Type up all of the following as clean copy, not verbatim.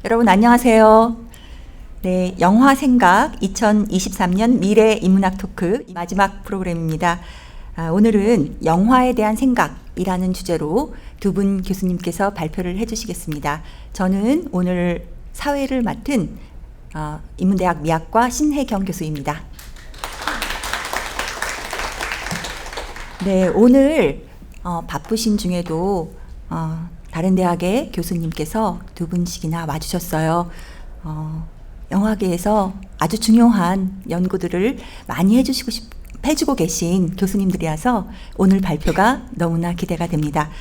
여러분 안녕하세요. 네, 영화 생각 2023년 미래 인문학 토크 마지막 프로그램입니다. 오늘은 영화에 대한 생각이라는 주제로 두 분 교수님께서 발표를 해주시겠습니다. 저는 오늘 사회를 맡은 인문대학 미학과 신혜경 교수입니다. 네, 오늘 바쁘신 중에도 다른 대학의 교수님께서 두 분씩이나 와주셨어요. 영화계에서 아주 중요한 연구들을 많이 해주고 계신 교수님들이라서 오늘 발표가 너무나 기대가 됩니다.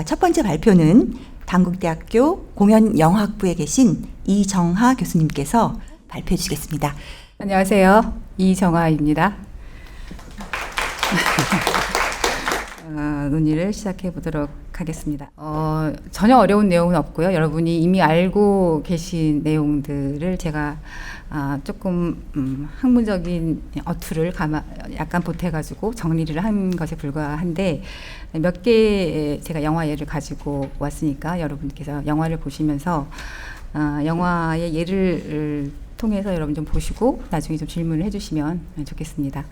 첫 번째 발표는 단국대학교 공연영화학부에 계신 이정하 교수님께서 발표해 주시겠습니다. 안녕하세요. 이정하입니다. 논의를 시작해 보도록 하겠습니다. 전혀 어려운 내용은 없고요. 여러분이 이미 알고 계신 내용들을 제가 조금 학문적인 어투를 약간 보태가지고 정리를 한 것에 불과한데 몇 개 제가 영화 예를 가지고 왔으니까 여러분께서 영화를 보시면서 영화의 예를 통해서 여러분 좀 보시고 나중에 좀 질문을 해주시면 좋겠습니다.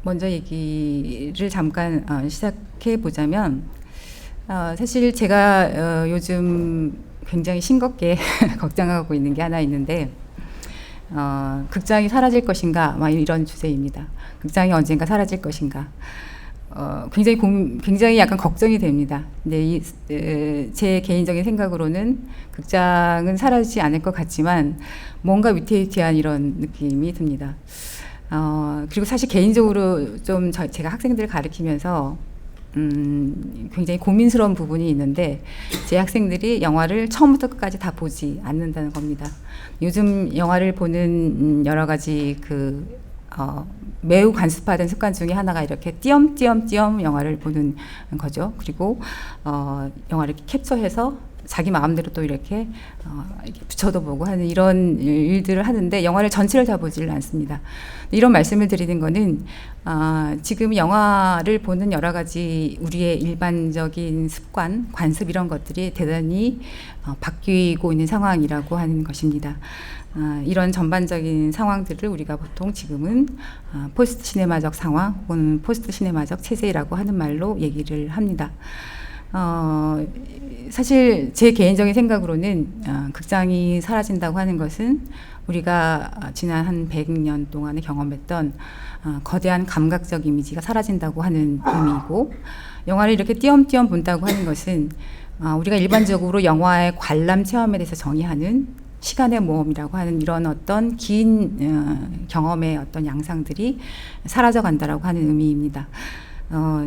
먼저 얘기를 잠깐 시작해 보자면 사실 제가 요즘 굉장히 싱겁게 걱정하고 있는 게 하나 있는데 극장이 사라질 것인가 이런 주제입니다. 극장이 언젠가 사라질 것인가 굉장히 약간 걱정이 됩니다. 근데 제 개인적인 생각으로는 극장은 사라지지 않을 것 같지만 뭔가 위태위태한 이런 느낌이 듭니다. 그리고 사실 개인적으로 좀 제가 학생들을 가르치면서 굉장히 고민스러운 부분이 있는데 제 학생들이 영화를 처음부터 끝까지 다 보지 않는다는 겁니다. 요즘 영화를 보는 여러 가지 매우 간습화된 습관 중에 하나가 이렇게 띄엄띄엄 영화를 보는 거죠. 그리고 영화를 캡처해서 자기 마음대로 또 이렇게 붙여도 보고 하는 이런 일들을 하는데 영화를 전체를 다 보지를 않습니다. 이런 말씀을 드리는 거는 지금 영화를 보는 여러 가지 우리의 일반적인 습관, 관습 이런 것들이 대단히 바뀌고 있는 상황이라고 하는 것입니다. 이런 전반적인 상황들을 우리가 보통 지금은 포스트 시네마적 상황 혹은 포스트 시네마적 체제라고 하는 말로 얘기를 합니다. 사실 제 개인적인 생각으로는 극장이 사라진다고 하는 것은 우리가 지난 한 100년 동안에 경험했던 거대한 감각적 이미지가 사라진다고 하는 의미이고, 영화를 이렇게 띄엄띄엄 본다고 하는 것은 우리가 일반적으로 영화의 관람 체험에 대해서 정의하는 시간의 모험이라고 하는 이런 어떤 긴 경험의 어떤 양상들이 사라져 간다라고 하는 의미입니다.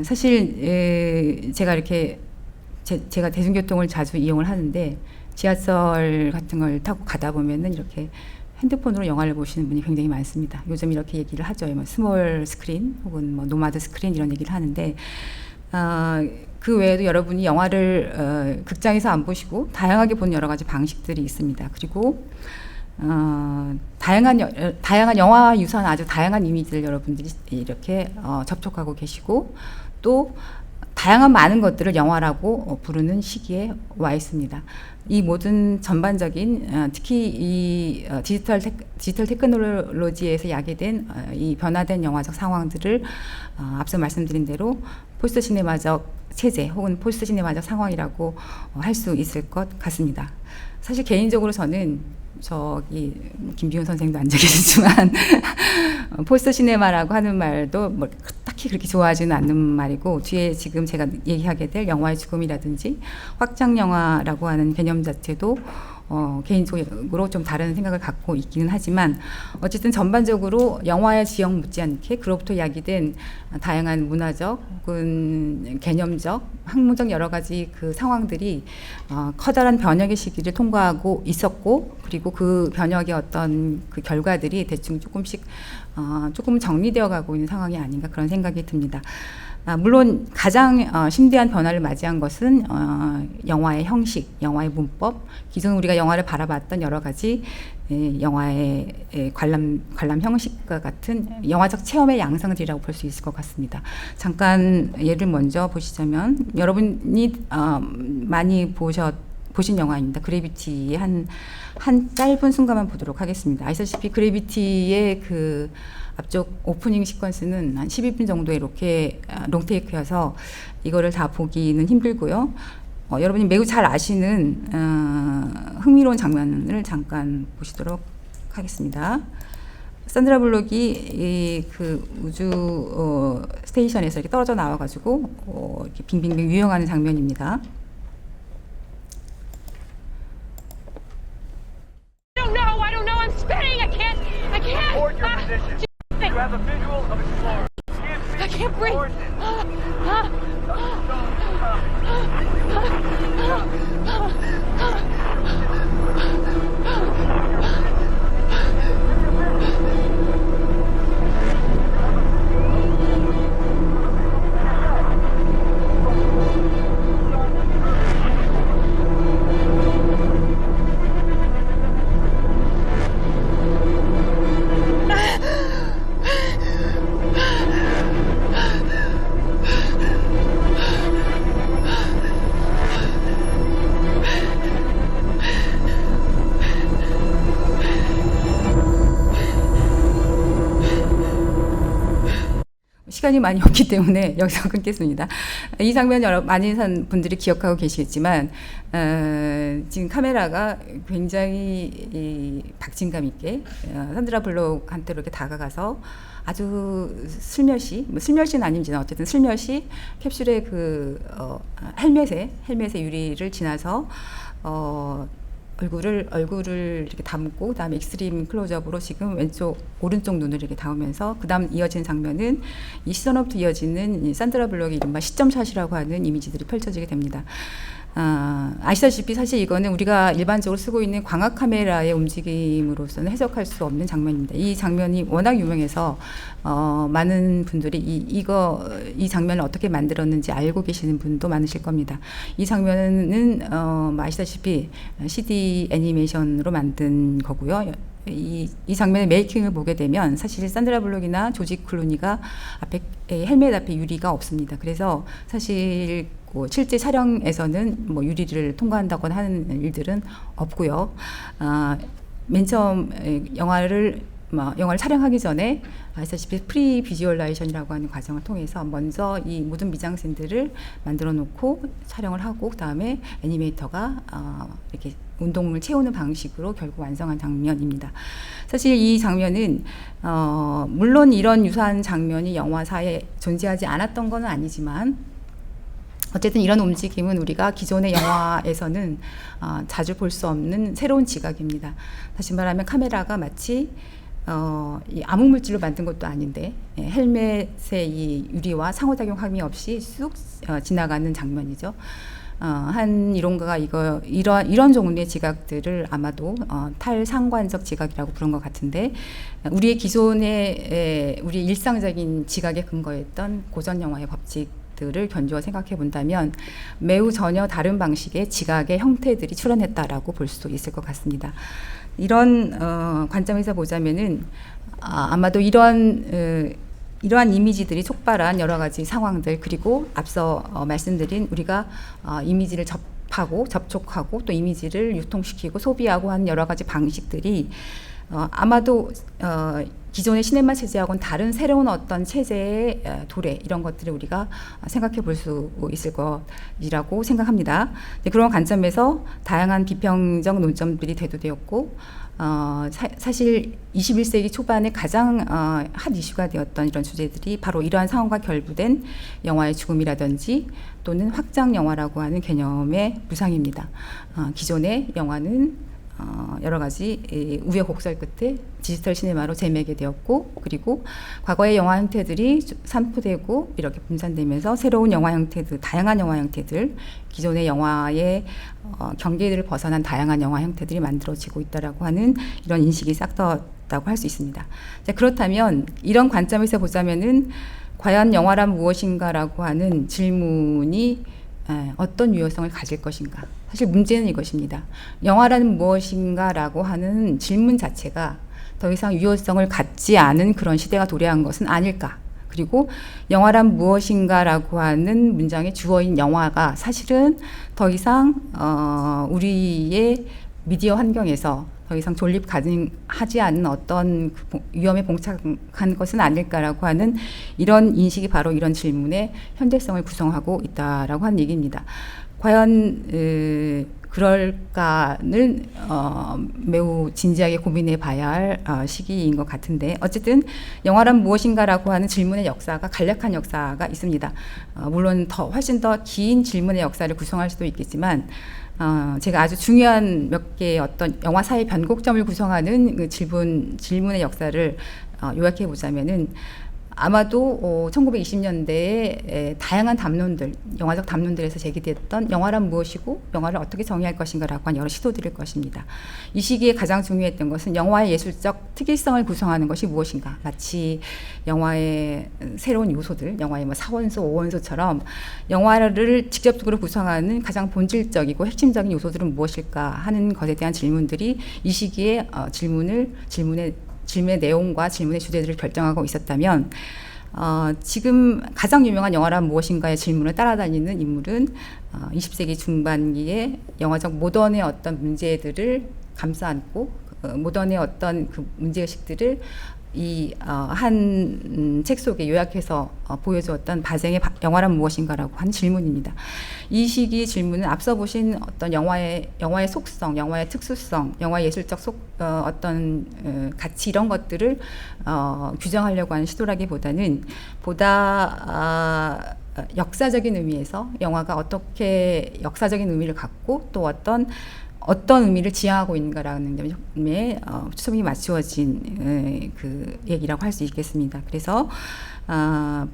사실 제가 이렇게 제가 대중교통을 자주 이용을 하는데 지하철 같은 걸 타고 가다 보면은 이렇게 핸드폰으로 영화를 보시는 분이 굉장히 많습니다. 요즘 이렇게 얘기를 하죠. 스몰 스크린 혹은 노마드 스크린 이런 얘기를 하는데 그 외에도 여러분이 영화를 극장에서 안 보시고 다양하게 보는 여러 가지 방식들이 있습니다. 그리고 다양한 영화 유산 아주 다양한 이미지를 여러분들이 이렇게 접촉하고 계시고 또 다양한 많은 것들을 영화라고 부르는 시기에 와 있습니다. 이 모든 전반적인 특히 이 디지털 테크놀로지에서 야기된 이 변화된 영화적 상황들을 앞서 말씀드린 대로 포스트 시네마적 체제 혹은 포스트 시네마적 상황이라고 할 수 있을 것 같습니다. 사실 개인적으로 저는 김비훈 선생도 앉아 계시지만 포스트 시네마라고 하는 말도 딱히 그렇게 좋아하지는 않는 말이고, 뒤에 지금 제가 얘기하게 될 영화의 죽음이라든지 확장 영화라고 하는 개념 자체도 개인적으로 좀 다른 생각을 갖고 있기는 하지만 어쨌든 전반적으로 영화의 지형 못지않게 그로부터 야기된 다양한 문화적 혹은 개념적 학문적 여러 가지 그 상황들이 커다란 변혁의 시기를 통과하고 있었고, 그리고 그 변혁의 어떤 그 결과들이 대충 조금 정리되어 가고 있는 상황이 아닌가 그런 생각이 듭니다. 물론 가장 심대한 변화를 맞이한 것은 영화의 형식, 영화의 문법, 기존 우리가 영화를 바라봤던 여러 가지 영화의 관람 형식과 같은 영화적 체험의 양상들이라고 볼 수 있을 것 같습니다. 잠깐 예를 먼저 보시자면 여러분이 많이 보신 영화입니다. 그래비티의 한 짧은 순간만 보도록 하겠습니다. 아시다시피 그래비티의 그 앞쪽 오프닝 시퀀스는 한 12분 정도 이렇게 롱테이크여서 이거를 다 보기는 힘들고요. 여러분이 매우 잘 아시는 흥미로운 장면을 잠깐 보시도록 하겠습니다. 산드라 블록이 그 우주 스테이션에서 이렇게 떨어져 나와가지고 이렇게 빙빙빙 유영하는 장면입니다. I don't know. I'm spinning. I can't. Hold your position. You have a visual of explorer. I can't breathe. 시간이 많이 없기 때문에 여기서 끊겠습니다. 이 장면 많은 분들이 기억하고 계시겠지만 지금 카메라가 굉장히 박진감 있게 산드라 블록한테 이렇게 다가가서 아주 슬며시는 아닌지는 어쨌든 슬며시 캡슐의 그 헬멧의 유리를 지나서 얼굴을 이렇게 담고 그다음에 익스트림 클로즈업으로 지금 오른쪽 눈을 이렇게 닿으면서 그다음 이어지는 장면은 이 시선업부터 이어지는 이 산드라 블록의 이른바 시점샷이라고 하는 이미지들이 펼쳐지게 됩니다. 아시다시피 사실 이거는 우리가 일반적으로 쓰고 있는 광학 카메라의 움직임으로서는 해석할 수 없는 장면입니다. 이 장면이 워낙 유명해서 많은 분들이 이 장면을 어떻게 만들었는지 알고 계시는 분도 많으실 겁니다. 이 장면은 아시다시피 CD 애니메이션으로 만든 거고요. 이 장면의 메이킹을 보게 되면 사실 산드라 블록이나 조지 클루니가 앞에 헬멧 앞에 유리가 없습니다. 그래서 사실 실제 촬영에서는 유리를 통과한다거나 하는 일들은 없고요. 맨 처음 영화를 촬영하기 전에 아시다시피 프리 비주얼라이제이션이라고 하는 과정을 통해서 먼저 이 모든 미장센들을 만들어 놓고 촬영을 하고 그다음에 애니메이터가 이렇게 운동을 채우는 방식으로 결국 완성한 장면입니다. 사실 이 장면은 물론 이런 유사한 장면이 영화사에 존재하지 않았던 건 아니지만 어쨌든 이런 움직임은 우리가 기존의 영화에서는 자주 볼 수 없는 새로운 지각입니다. 다시 말하면 카메라가 마치 이 암흑물질로 만든 것도 아닌데 헬멧의 이 유리와 상호작용함이 없이 쑥 지나가는 장면이죠. 한 이론가가 이런 종류의 지각들을 아마도 탈상관적 지각이라고 부른 것 같은데 우리의 기존의 우리 일상적인 지각에 근거했던 고전 영화의 법칙들을 견주어 생각해 본다면 매우 전혀 다른 방식의 지각의 형태들이 출현했다라고 볼 수 있을 것 같습니다. 이런 관점에서 보자면은 아마도 이러한 이미지들이 촉발한 여러 가지 상황들 그리고 앞서 말씀드린 우리가 이미지를 접촉하고 또 이미지를 유통시키고 소비하고 하는 여러 가지 방식들이 아마도 기존의 시네마 체제하고는 다른 새로운 어떤 체제의 도래 이런 것들을 우리가 생각해 볼 수 있을 것이라고 생각합니다. 그런 관점에서 다양한 비평적 논점들이 대두되었고 사실 21세기 초반에 가장 핫 이슈가 되었던 이런 주제들이 바로 이러한 상황과 결부된 영화의 죽음이라든지 또는 확장 영화라고 하는 개념의 부상입니다. 기존의 영화는 여러 가지 우여곡절 끝에 디지털 시네마로 재매게 되었고 그리고 과거의 영화 형태들이 산포되고 이렇게 분산되면서 새로운 영화 형태들, 다양한 영화 형태들, 기존의 영화의 경계들을 벗어난 다양한 영화 형태들이 만들어지고 있다라고 하는 이런 인식이 싹트었다고 할 수 있습니다. 자, 그렇다면 이런 관점에서 보자면은 과연 영화란 무엇인가라고 하는 질문이 어떤 유효성을 가질 것인가? 사실 문제는 이것입니다. 영화라는 무엇인가라고 하는 질문 자체가 더 이상 유효성을 갖지 않은 그런 시대가 도래한 것은 아닐까? 그리고 영화란 무엇인가라고 하는 문장의 주어인 영화가 사실은 더 이상 우리의 미디어 환경에서 더 이상 존립 가능하지 않는 어떤 그 위험에 봉착한 것은 아닐까라고 하는 이런 인식이 바로 이런 질문의 현대성을 구성하고 있다라고 하는 얘기입니다. 과연 그럴까는 매우 진지하게 고민해 봐야 할 시기인 것 같은데, 어쨌든 영화란 무엇인가라고 하는 질문의 역사가 간략한 역사가 있습니다. 물론 훨씬 더 긴 질문의 역사를 구성할 수도 있겠지만, 제가 아주 중요한 몇 개의 어떤 영화사의 변곡점을 구성하는 그 질문의 역사를 요약해 보자면은, 아마도 1920년대에 다양한 담론들, 영화적 담론들에서 제기됐던 영화란 무엇이고 영화를 어떻게 정의할 것인가라고 한 여러 시도들일 것입니다. 이 시기에 가장 중요했던 것은 영화의 예술적 특이성을 구성하는 것이 무엇인가. 마치 영화의 새로운 요소들, 영화의 뭐 4원소, 5원소처럼 영화를 직접적으로 구성하는 가장 본질적이고 핵심적인 요소들은 무엇일까 하는 것에 대한 질문들이 이 시기에 질문의 내용과 질문의 주제들을 결정하고 있었다면, 지금 가장 유명한 영화란 무엇인가의 질문을 따라다니는 인물은 20세기 중반기에 영화적 모던의 어떤 문제들을 감싸 안고 모던의 어떤 그 문제의식들을 이 한 책 속에 요약해서 보여주었던 바쟁의 영화란 무엇인가라고 하는 질문입니다. 이 시기 질문은 앞서 보신 어떤 영화의 속성, 영화의 특수성, 영화의 예술적 어떤 가치 이런 것들을 규정하려고 하는 시도라기보다는 보다 역사적인 의미에서 영화가 어떻게 역사적인 의미를 갖고 또 어떤 의미를 지향하고 있는가라는 점에 초점이 맞추어진 그 얘기라고 할 수 있겠습니다. 그래서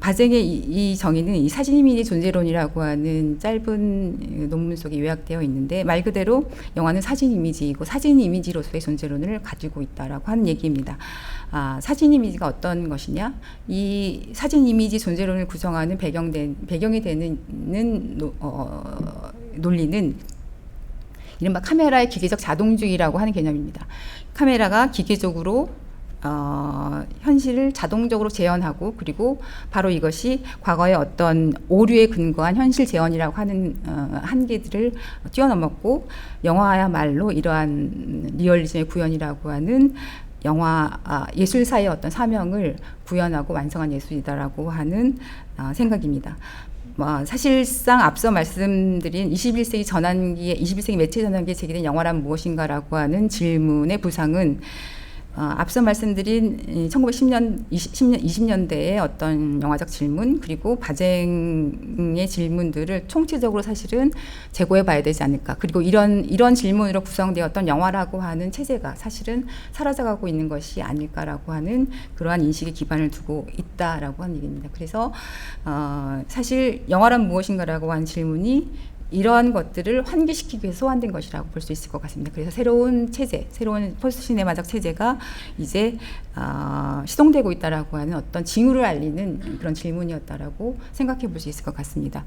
바쟁의 이 정의는 이 사진 이미지 존재론이라고 하는 짧은 논문 속에 요약되어 있는데, 말 그대로 영화는 사진 이미지이고 사진 이미지로서의 존재론을 가지고 있다라고 하는 얘기입니다. 사진 이미지가 어떤 것이냐? 이 사진 이미지 존재론을 구성하는 배경이 되는 논리는 이른바 카메라의 기계적 자동주의라고 하는 개념입니다. 카메라가 기계적으로 현실을 자동적으로 재현하고, 그리고 바로 이것이 과거의 어떤 오류에 근거한 현실 재현이라고 하는 한계들을 뛰어넘었고, 영화야말로 이러한 리얼리즘의 구현이라고 하는 예술사의 어떤 사명을 구현하고 완성한 예술이다라고 하는 생각입니다. 사실상 앞서 말씀드린 21세기 매체 전환기에 제기된 영화란 무엇인가라고 하는 질문의 부상은 앞서 말씀드린 20년대의 어떤 영화적 질문, 그리고 바쟁의 질문들을 총체적으로 사실은 재고해 봐야 되지 않을까. 그리고 이런 질문으로 구성되었던 영화라고 하는 체제가 사실은 사라져가고 있는 것이 아닐까라고 하는 그러한 인식에 기반을 두고 있다라고 하는 얘기입니다. 그래서 사실 영화란 무엇인가라고 하는 질문이 이러한 것들을 환기시키기 위해서 소환된 것이라고 볼 수 있을 것 같습니다. 그래서 새로운 포스트 시네마적 체제가 이제 시동되고 있다라고 하는 어떤 징후를 알리는 그런 질문이었다라고 생각해 볼 수 있을 것 같습니다.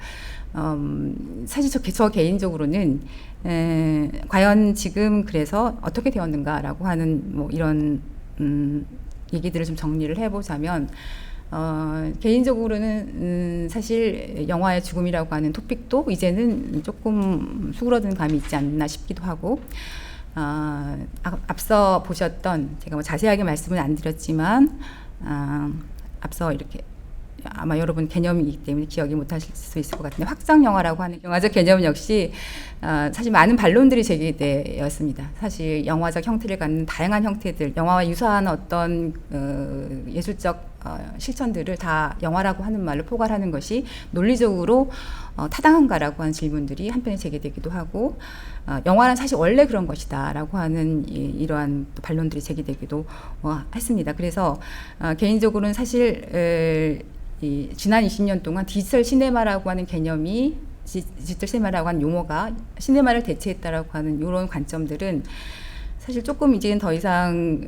사실 저 개인적으로는 과연 지금 그래서 어떻게 되었는가라고 하는 뭐 이런 얘기들을 좀 정리를 해보자면, 개인적으로는 사실 영화의 죽음이라고 하는 토픽도 이제는 조금 수그러든 감이 있지 않나 싶기도 하고, 앞서 보셨던, 제가 뭐 자세하게 말씀은 안 드렸지만 앞서 이렇게 아마 여러분 개념이기 때문에 기억이 못하실 수 있을 것 같은데, 확장 영화라고 하는 영화적 개념 역시 사실 많은 반론들이 제기되었습니다. 사실 영화적 형태를 갖는 다양한 형태들, 영화와 유사한 어떤 예술적 실천들을 다 영화라고 하는 말로 포괄하는 것이 논리적으로 타당한가라고 하는 질문들이 한편에 제기되기도 하고, 영화는 사실 원래 그런 것이다라고 하는 이러한 반론들이 제기되기도 했습니다. 그래서 개인적으로는 사실 지난 20년 동안 디지털 시네마라고 하는 개념이, 디지털 시네마라고 하는 용어가 시네마를 대체했다라고 하는 이런 관점들은 사실 조금 이제는 더 이상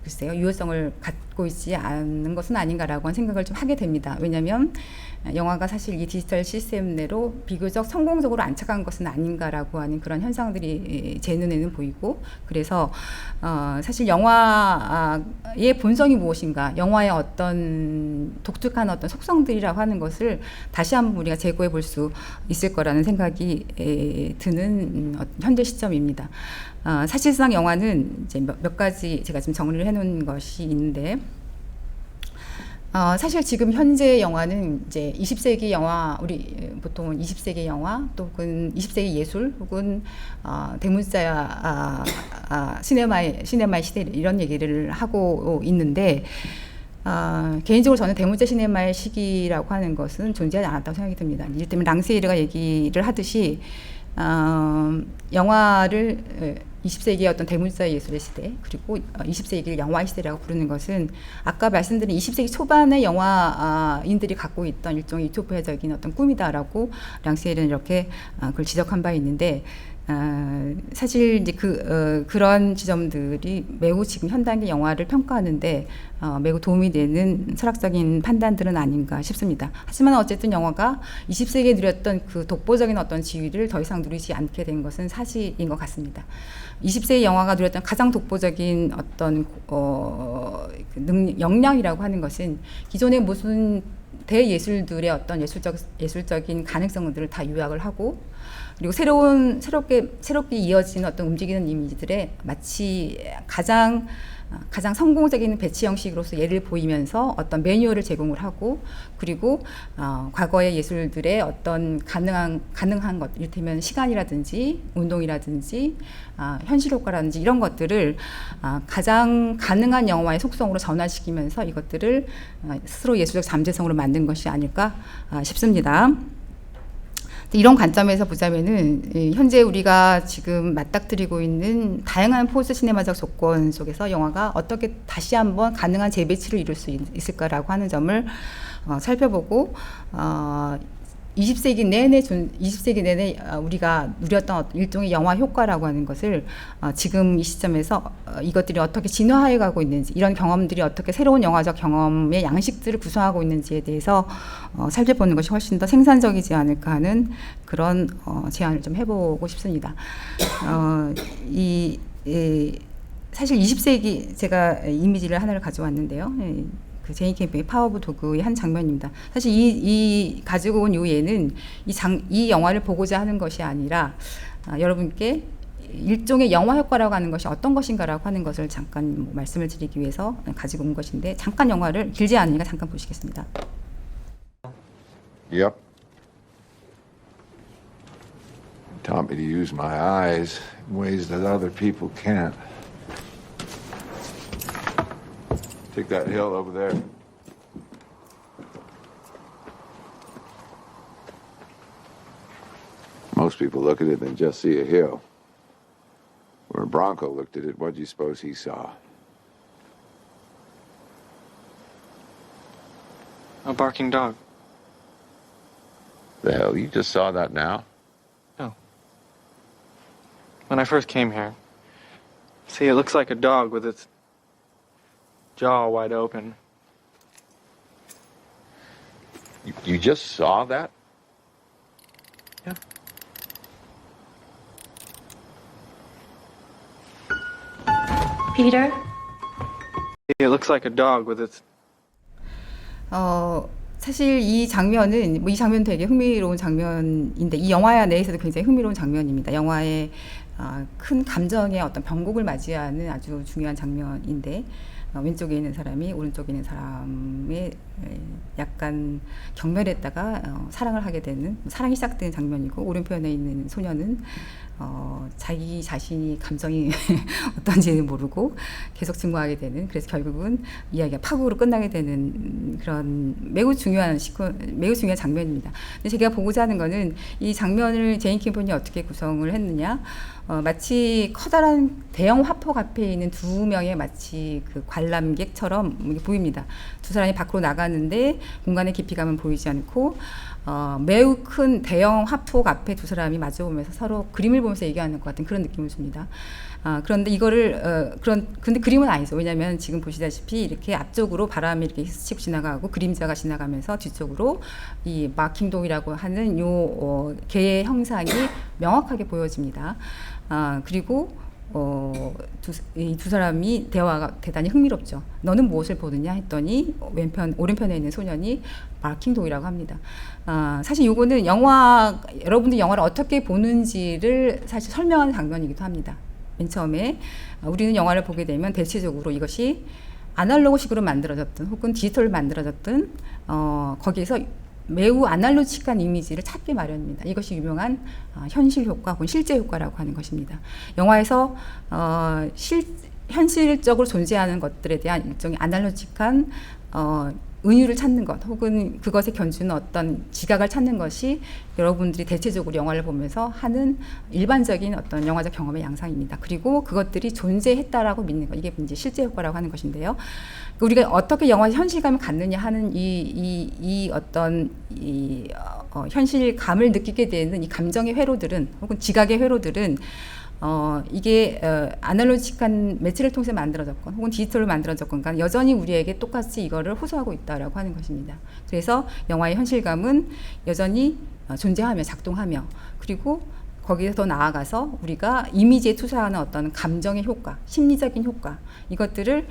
글쎄요, 유효성을 받고 있지 않는 것은 아닌가라고 하는 생각을 좀 하게 됩니다. 왜냐하면 영화가 사실 이 디지털 시스템 내로 비교적 성공적으로 안착한 것은 아닌가라고 하는 그런 현상들이 제 눈에는 보이고, 그래서 사실 영화의 본성이 무엇인가, 영화의 어떤 독특한 어떤 속성들이라고 하는 것을 다시 한번 우리가 재고해 볼 수 있을 거라는 생각이 드는 현재 시점입니다. 사실상 영화는 이제 몇 가지 제가 지금 정리를 해놓은 것이 있는데, 사실 지금 현재 영화는 이제 20세기 영화, 우리 보통은 20세기 영화 또는 20세기 예술 혹은 대문자 시네마의 시대 이런 얘기를 하고 있는데, 개인적으로 저는 대문자 시네마의 시기라고 하는 것은 존재하지 않았다고 생각이 듭니다. 이를테면 랑세이르가 얘기를 하듯이 영화를 20세기의 어떤 대문자 예술의 시대, 그리고 20세기를 영화의 시대라고 부르는 것은 아까 말씀드린 20세기 초반의 영화인들이 갖고 있던 일종의 유토피아적인 어떤 꿈이다라고 랑세이르는 이렇게 그걸 지적한 바 있는데, 사실 이제 그런 지점들이 매우 지금 현단기 영화를 평가하는데 매우 도움이 되는 철학적인 판단들은 아닌가 싶습니다. 하지만 어쨌든 영화가 20세기에 누렸던 그 독보적인 어떤 지위를 더 이상 누리지 않게 된 것은 사실인 것 같습니다. 20세기 영화가 누렸던 가장 독보적인 어떤 역량이라고 하는 것은 기존의 무슨 대예술들의 어떤 예술적인 가능성들을 다 요약을 하고, 그리고 새롭게 이어진 어떤 움직이는 이미지들의 마치 가장 성공적인 배치 형식으로서 예를 보이면서 어떤 매뉴얼을 제공을 하고, 그리고 과거의 예술들의 어떤 가능한 것, 이를테면 시간이라든지 운동이라든지 현실 효과라든지 이런 것들을 가장 가능한 영화의 속성으로 전환시키면서 이것들을 스스로 예술적 잠재성으로 만든 것이 아닐까 싶습니다. 이런 관점에서 보자면은 현재 우리가 지금 맞닥뜨리고 있는 다양한 포스트 시네마적 조건 속에서 영화가 어떻게 다시 한번 가능한 재배치를 이룰 수 있을까라고 하는 점을 살펴보고, 20세기 내내 우리가 누렸던 일종의 영화 효과라고 하는 것을 지금 이 시점에서 이것들이 어떻게 진화해 가고 있는지, 이런 경험들이 어떻게 새로운 영화적 경험의 양식들을 구성하고 있는지에 대해서 살펴보는 것이 훨씬 더 생산적이지 않을까 하는 그런 제안을 좀 해보고 싶습니다. 사실 20세기 제가 이미지를 하나를 가져왔는데요. 그 제니 캠핑의 파워 오브 도그의 한 장면입니다. 사실 이 가지고 온 이유에는 이 영화를 보고자 하는 것이 아니라 여러분께 일종의 영화 효과라고 하는 것이 어떤 것인가라고 하는 것을 잠깐 말씀을 드리기 위해서 가지고 온 것인데, 잠깐 영화를 길지 않으니까 잠깐 보시겠습니다. Yep. Taught me to use my eyes in ways that other people can't. Take that hill over there. Most people look at it and just see a hill. When Bronco looked at it, what do you suppose he saw? A barking dog. The hell, you just saw that now? No. When I first came here. See, it looks like a dog with its jaw wide open. You just saw that? Yeah. Peter? It looks like a dog with its 사실 이 장면은 이 장면 되게 흥미로운 장면인데, 이 영화 내에서도 굉장히 흥미로운 장면입니다. 영화의 큰 감정의 어떤 변곡을 맞이하는 아주 중요한 장면인데, 왼쪽에 있는 사람이 오른쪽에 있는 사람의 약간 경멸했다가 사랑을 하게 되는, 사랑이 시작되는 장면이고, 오른편에 있는 소녀는 자기 자신이 감정이 어떤지는 모르고 계속 증오하게 되는, 그래서 결국은 이야기가 파국으로 끝나게 되는 그런 매우 중요한 장면입니다. 근데 제가 보고자 하는 거는 이 장면을 제인 캠폰이 어떻게 구성을 했느냐, 마치 커다란 대형 화폭 앞에 있는 두 명의 마치 그 관람객처럼 보입니다. 두 사람이 밖으로 나가는데 공간의 깊이감은 보이지 않고, 매우 큰 대형 화폭 앞에 두 사람이 마주보면서 서로 그림을 보면서 얘기하는 것 같은 그런 느낌을 줍니다. 그런데 이거를 근데 그림은 아니죠. 왜냐하면 지금 보시다시피 이렇게 앞쪽으로 바람이 이렇게 스치고 지나가고 그림자가 지나가면서 뒤쪽으로 이 마킹독이라고 하는 요 개의 형상이 명확하게 보여집니다. 그리고 이 두 사람이 대화가 대단히 흥미롭죠. 너는 무엇을 보느냐 했더니 오른편에 있는 소년이 마킹독이라고 합니다. 사실 요거는 여러분들 영화를 어떻게 보는지를 사실 설명하는 장면이기도 합니다. 맨 처음에 우리는 영화를 보게 되면 대체적으로 이것이 아날로그식으로 만들어졌든 혹은 디지털로 만들어졌든 거기에서 매우 아날로직한 이미지를 찾기 마련입니다. 이것이 유명한 현실 효과 혹은 실제 효과라고 하는 것입니다. 영화에서 현실적으로 존재하는 것들에 대한 일종의 아날로직한 은유를 찾는 것 혹은 그것에 견주는 어떤 지각을 찾는 것이 여러분들이 대체적으로 영화를 보면서 하는 일반적인 어떤 영화적 경험의 양상입니다. 그리고 그것들이 존재했다라고 믿는 것, 이게 이제 실제 효과라고 하는 것인데요. 우리가 어떻게 영화의 현실감을 갖느냐 하는 현실감을 느끼게 되는 이 감정의 회로들은 혹은 지각의 회로들은 이게 아날로직한 매체를 통해서 만들어졌건 혹은 디지털로 만들어졌건 간 여전히 우리에게 똑같이 이거를 호소하고 있다라고 하는 것입니다. 그래서 영화의 현실감은 여전히 존재하며 작동하며 그리고 거기에 더 나아가서 우리가 이미지에 투사하는 어떤 감정의 효과, 심리적인 효과 이것들을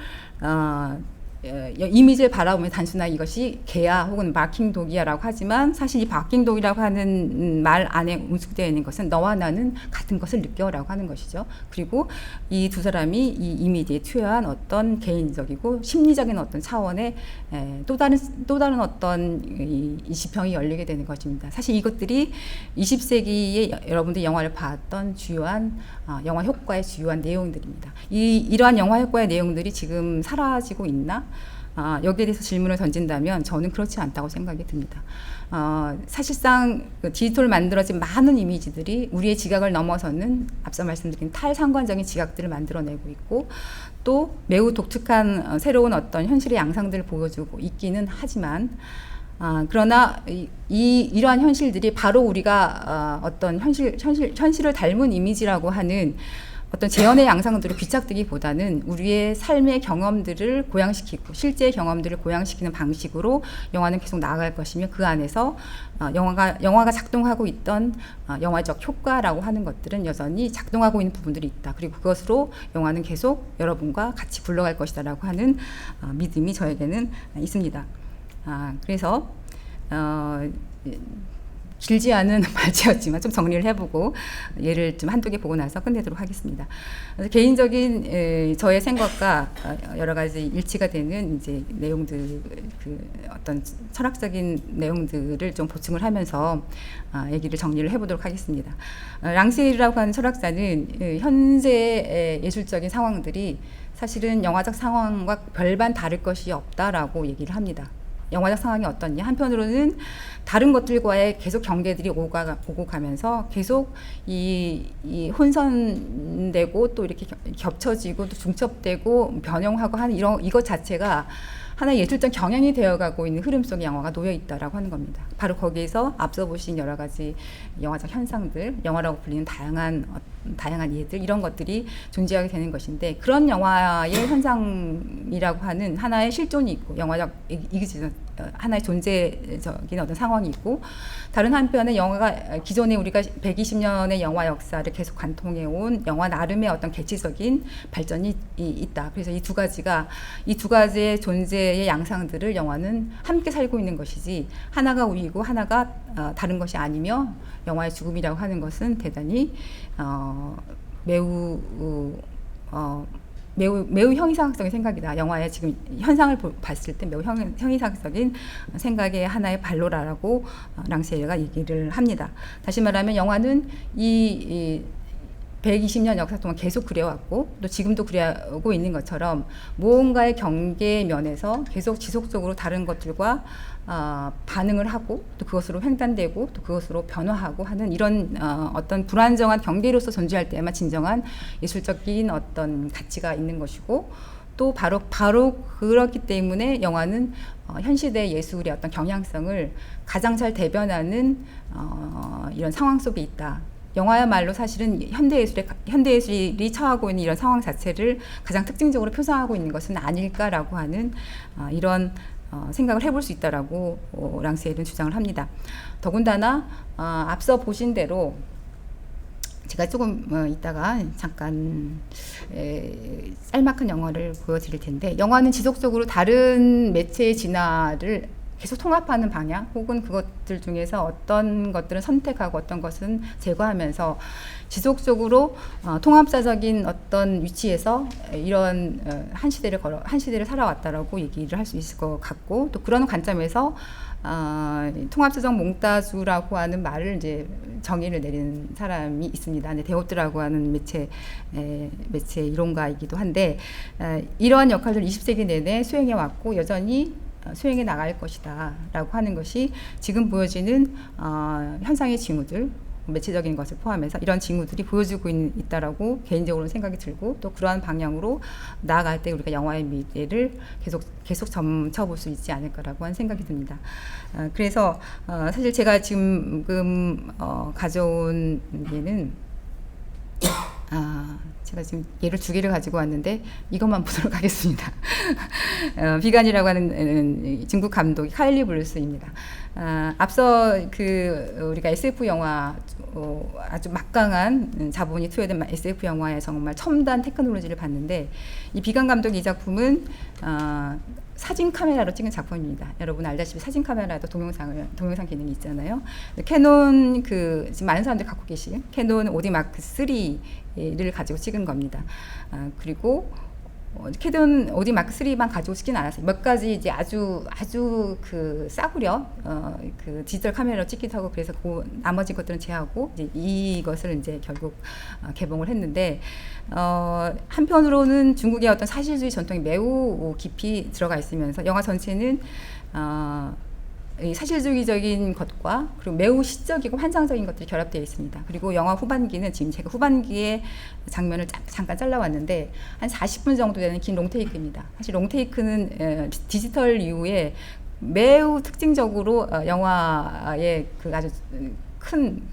이미지를 바라보면 단순하게 이것이 개야 혹은 마킹독이야라고 하지만 사실 이 마킹독이라고 하는 말 안에 응축되어 있는 것은 너와 나는 같은 것을 느껴라고 하는 것이죠. 그리고 이 두 사람이 이 이미지에 투여한 어떤 개인적이고 심리적인 어떤 차원의 또 다른 어떤 이 지평이 열리게 되는 것입니다. 사실 이것들이 20세기에 여러분들이 영화를 봤던 주요한 영화 효과의 주요한 내용들입니다. 이러한 영화 효과의 내용들이 지금 사라지고 있나? 여기에 대해서 질문을 던진다면 저는 그렇지 않다고 생각이 듭니다. 사실상 디지털로 만들어진 많은 이미지들이 우리의 지각을 넘어서는 앞서 말씀드린 탈상관적인 지각들을 만들어내고 있고 또 매우 독특한 새로운 어떤 현실의 양상들을 보여주고 있기는 하지만 그러나 이러한 현실들이 바로 우리가 어떤 현실을 닮은 이미지라고 하는 어떤 재현의 양상들을 귀착되기보다는 우리의 삶의 경험들을 고양시키고 실제 경험들을 고양시키는 방식으로 영화는 계속 나아갈 것이며 그 안에서 영화가 작동하고 있던 영화적 효과라고 하는 것들은 여전히 작동하고 있는 부분들이 있다. 그리고 그것으로 영화는 계속 여러분과 같이 굴러갈 것이다라고 하는 믿음이 저에게는 있습니다. 그래서 길지 않은 말체였지만 좀 정리를 해보고 예를 좀 한두 개 보고 나서 끝내도록 하겠습니다. 그래서 개인적인 저의 생각과 여러 가지 일치가 되는 이제 내용들, 어떤 철학적인 내용들을 좀 보충을 하면서 얘기를 정리를 해보도록 하겠습니다. 랑세일이라고 하는 철학자는 현재의 예술적인 상황들이 사실은 영화적 상황과 별반 다를 것이 없다라고 얘기를 합니다. 영화적 상황이 어떻냐? 한편으로는 다른 것들과의 계속 경계들이 오고 가면서 계속 이 혼선되고 또 이렇게 겹쳐지고 또 중첩되고 변형하고 하는 이것 자체가 하나의 예술적 경향이 되어가고 있는 흐름 속에 영화가 놓여 있다라고 하는 겁니다. 바로 거기에서 앞서 보신 여러 가지 영화적 현상들, 영화라고 불리는 다양한 이해들 이런 것들이 존재하게 되는 것인데 그런 영화의 현상이라고 하는 하나의 실존이 있고 영화적 하나의 존재적인 어떤 상황이 있고 다른 한편에 영화가 기존에 우리가 120년의 영화 역사를 계속 관통해온 영화 나름의 어떤 개체적인 발전이 있다. 그래서 이 두 가지의 존재의 양상들을 영화는 함께 살고 있는 것이지 하나가 우위고 하나가 다른 것이 아니며 영화의 죽음이라고 하는 것은 대단히 매우 형이상학적인 생각이다. 영화의 지금 현상을 봤을 때 매우 형이상학적인 생각의 하나의 발로라라고 랑시에르가 얘기를 합니다. 다시 말하면 영화는 이 120년 역사 동안 계속 그려왔고 또 지금도 그려오고 있는 것처럼 무언가의 경계 면에서 계속 지속적으로 다른 것들과 반응을 하고 또 그것으로 횡단되고 또 그것으로 변화하고 하는 이런 어떤 불안정한 경계로서 존재할 때만 진정한 예술적인 어떤 가치가 있는 것이고 또 바로 그렇기 때문에 영화는 현 시대의 예술의 어떤 경향성을 가장 잘 대변하는 이런 상황 속에 있다. 영화야말로 사실은 현대예술이 처하고 있는 이런 상황 자체를 가장 특징적으로 표상하고 있는 것은 아닐까라고 하는 이런 생각을 해볼 수 있다라고 랑시엘은 주장을 합니다. 더군다나 앞서 보신 대로 제가 조금 이따가 잠깐 짤막한 영화를 보여드릴 텐데, 영화는 지속적으로 다른 매체의 진화를 계속 통합하는 방향, 혹은 그것들 중에서 어떤 것들은 선택하고 어떤 것은 제거하면서 지속적으로 통합사적인 어떤 위치에서 이런 한 시대를 살아왔다라고 얘기를 할 수 있을 것 같고, 또 그런 관점에서 통합사적 몽따주라고 하는 말을 이제 정의를 내린 사람이 있습니다. 데오트라고 하는 매체 이론가이기도 한데, 이러한 역할을 20세기 내내 수행해 왔고 여전히 수행해 나갈 것이다 라고 하는 것이 지금 보여지는 현상의 징후들, 매체적인 것을 포함해서 이런 징후들이 보여지고 있다라고 개인적으로는 생각이 들고, 또 그러한 방향으로 나아갈 때 우리가 영화의 미래를 계속 점쳐볼 수 있지 않을까라고 하는 생각이 듭니다. 그래서 사실 제가 지금 가져온 예는 제가 지금 예를 2개를 가지고 왔는데 이것만 보도록 하겠습니다. 비간이라고 하는 중국 감독 카일리 블루스입니다. 앞서 우리가 SF 영화, 아주 막강한 자본이 투여된 SF 영화의 정말 첨단 테크놀로지를 봤는데, 이 비간 감독 이 작품은 사진 카메라로 찍은 작품입니다. 여러분 알다시피 사진 카메라도 동영상 기능이 있잖아요. 캐논 지금 많은 사람들이 갖고 계신 캐논 OD 마크 3를 가지고 찍은 겁니다. 그리고 캐논 OD 마크 3만 가지고 찍진 않았어요. 몇 가지 이제 아주 싸구려 디지털 카메라로 찍기도 하고, 그래서 나머지 것들은 제하고 이제 이것을 이제 결국 개봉을 했는데, 한편으로는 중국의 어떤 사실주의 전통이 매우 깊이 들어가 있으면서 영화 전체는 이 사실주의적인 것과 그리고 매우 시적이고 환상적인 것들이 결합되어 있습니다. 그리고 영화 후반기는, 지금 제가 후반기의 장면을 잠깐 잘라왔는데 한 40분 정도 되는 긴 롱테이크입니다. 사실 롱테이크는 디지털 이후에 매우 특징적으로 영화의 아주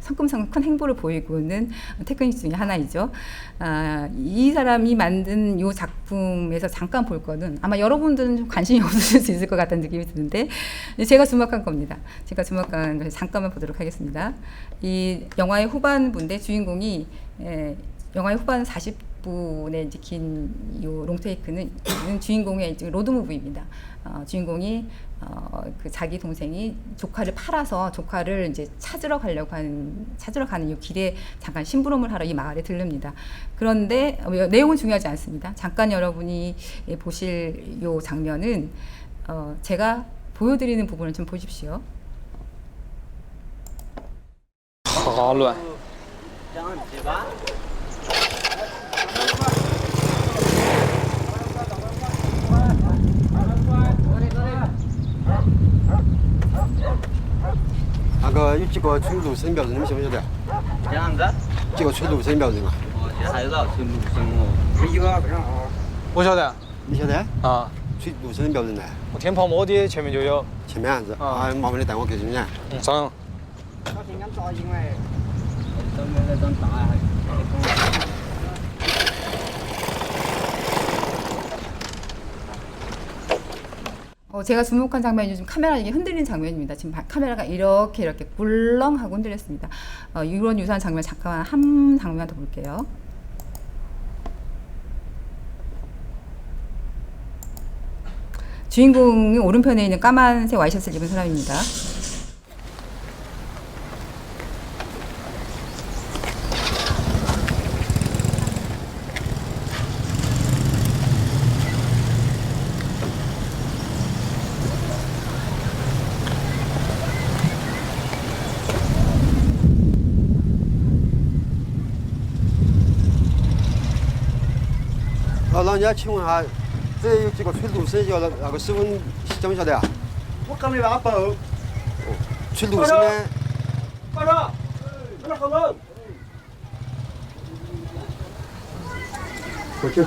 성큼성큼 큰 행보를 보이고 있는 테크닉 중에 하나이죠. 이 사람이 만든 이 작품에서 잠깐 볼 거는 아마 여러분들은 좀 관심이 없으실 수 있을 것 같다는 느낌이 드는데, 제가 주목한 겁니다. 제가 주목한 것을 잠깐만 보도록 하겠습니다. 이 영화의 후반부인데 주인공이 영화의 후반 40분의 이제 긴 이 롱테이크는 주인공의 로드무비입니다. 주인공이 자기 동생이 조카를 팔아서 조카를 이제 찾으러 가는 이 길에 잠깐 심부름을 하러 이 마을에 들릅니다. 그런데 내용은 중요하지 않습니다. 잠깐 여러분이 보실 이 장면은 제가 보여드리는 부분을 좀 보십시오. 好乱。 那个有几个纯路生标志，你们晓不晓得？这样子？几个纯路生标志嘛？这还有纯路生哦。一个非常好。我晓得你晓得？啊，纯路生标志呢？我天泡馍的前面就有。前面样子啊，麻烦你带我去行不行？上。都没那种大啊。 제가 주목한 장면이 좀 카메라 이게 흔들리는 장면입니다. 지금 카메라가 이렇게 굴렁하고 흔들렸습니다. 이런 유사한 장면 잠깐 한 장면 더 볼게요. 주인공이 오른편에 있는 까만색 와이셔츠를 입은 사람입니다.老人家，请问下，这有几个纯路生叫那个师傅，你晓不晓得啊？我刚没把包。纯路生呢？班长，那好了。我就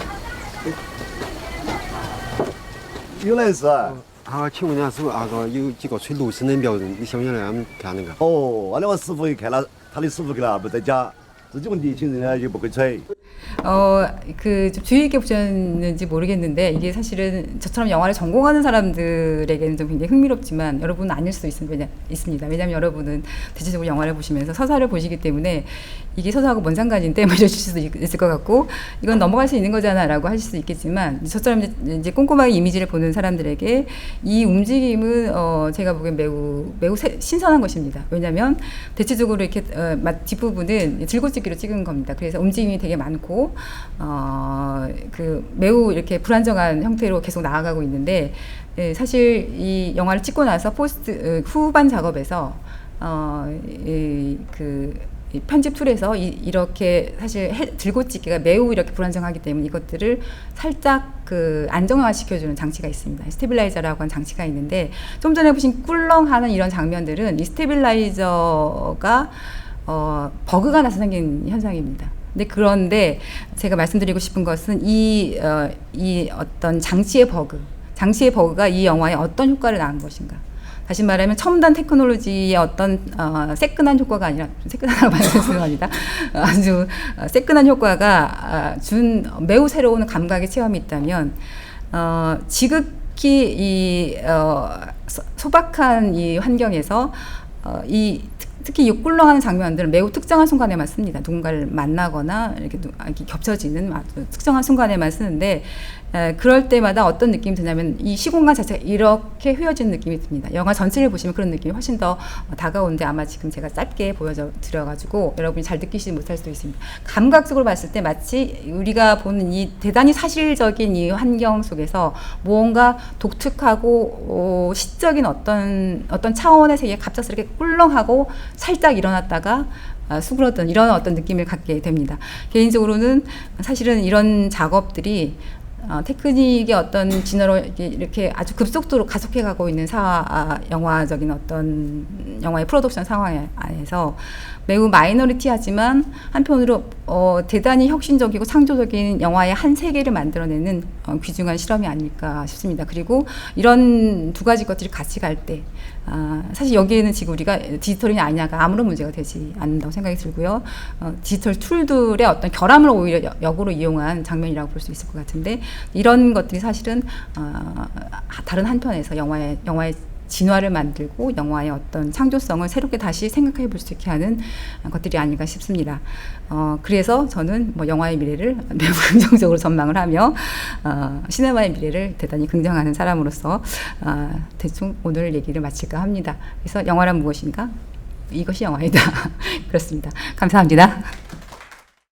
有认识啊？好，请问一下师傅，有几个纯路生的标志，你晓不晓得？俺们看那个。哦，那我师傅一看了，他的师傅给他不在家，这种年轻人啊就不会猜。 좀 주의 있게 보셨는지 모르겠는데 이게 사실은 저처럼 영화를 전공하는 사람들에게는 좀 굉장히 흥미롭지만 여러분은 아닐 수도 있습니다. 왜냐하면 여러분은 대체적으로 영화를 보시면서 서사를 보시기 때문에 이게 서사하고 뭔 상관인데 뭐 이러실 수도 있을 것 같고 이건 넘어갈 수 있는 거잖아라고 하실 수도 있겠지만 저처럼 이제 꼼꼼하게 이미지를 보는 사람들에게 이 움직임은 제가 보기엔 매우 신선한 것입니다. 왜냐하면 대체적으로 이렇게 뒷부분은 들고찍기로 찍은 겁니다. 그래서 움직임이 되게 많고 매우 이렇게 불안정한 형태로 계속 나아가고 있는데 사실 이 영화를 찍고 나서 후반 작업에서 이 편집 툴에서 이렇게 사실 들고찍기가 매우 이렇게 불안정하기 때문에 이것들을 살짝 안정화시켜주는 장치가 있습니다. 스테빌라이저라고 하는 장치가 있는데 좀 전에 보신 꿀렁하는 이런 장면들은 이 스테빌라이저가 버그가 나서 생긴 현상입니다. 그런데 제가 말씀드리고 싶은 것은 이 어떤 장치의 버그가 이 영화에 어떤 효과를 낳은 것인가. 다시 말하면 첨단 테크놀로지의 어떤 새끈한 효과가 아니라 새끈하다고 말씀드리는 겁니다. 아주 새끈한 효과가 준 매우 새로운 감각의 체험이 있다면 지극히 이 소박한 이 환경에서 특히 이 꿀렁하는 장면들은 매우 특정한 순간에만 씁니다. 누군가를 만나거나 이렇게 겹쳐지는 아주 특정한 순간에만 쓰는데 그럴 때마다 어떤 느낌이 드냐면 이 시공간 자체가 이렇게 휘어지는 느낌이 듭니다. 영화 전체를 보시면 그런 느낌이 훨씬 더 다가오는데 아마 지금 제가 짧게 보여드려가지고 여러분이 잘 느끼시지 못할 수도 있습니다. 감각적으로 봤을 때 마치 우리가 보는 이 대단히 사실적인 이 환경 속에서 무언가 독특하고 시적인 어떤 차원의 세계에 갑작스럽게 꿀렁하고 살짝 일어났다가 수그러든 이런 어떤 느낌을 갖게 됩니다. 개인적으로는 사실은 이런 작업들이 테크닉의 어떤 진화로 이렇게 아주 급속도로 가속해가고 있는 영화적인 어떤 영화의 프로덕션 상황 안에서 매우 마이너리티하지만 한편으로 대단히 혁신적이고 창조적인 영화의 한 세계를 만들어내는 귀중한 실험이 아닐까 싶습니다. 그리고 이런 두 가지 것들이 같이 갈 때 사실 여기에는 지금 우리가 디지털이냐 아니냐가 아무런 문제가 되지 않는다고 생각이 들고요. 디지털 툴들의 어떤 결함을 오히려 역으로 이용한 장면이라고 볼 수 있을 것 같은데 이런 것들이 사실은 다른 한편에서 영화의 진화를 만들고 영화의 어떤 창조성을 새롭게 다시 생각해 볼 수 있게 하는 것들이 아닌가 싶습니다. 그래서 저는 영화의 미래를 매우 긍정적으로 전망을 하며 시네마의 미래를 대단히 긍정하는 사람으로서 대충 오늘 얘기를 마칠까 합니다. 그래서 영화란 무엇인가? 이것이 영화이다. 그렇습니다. 감사합니다.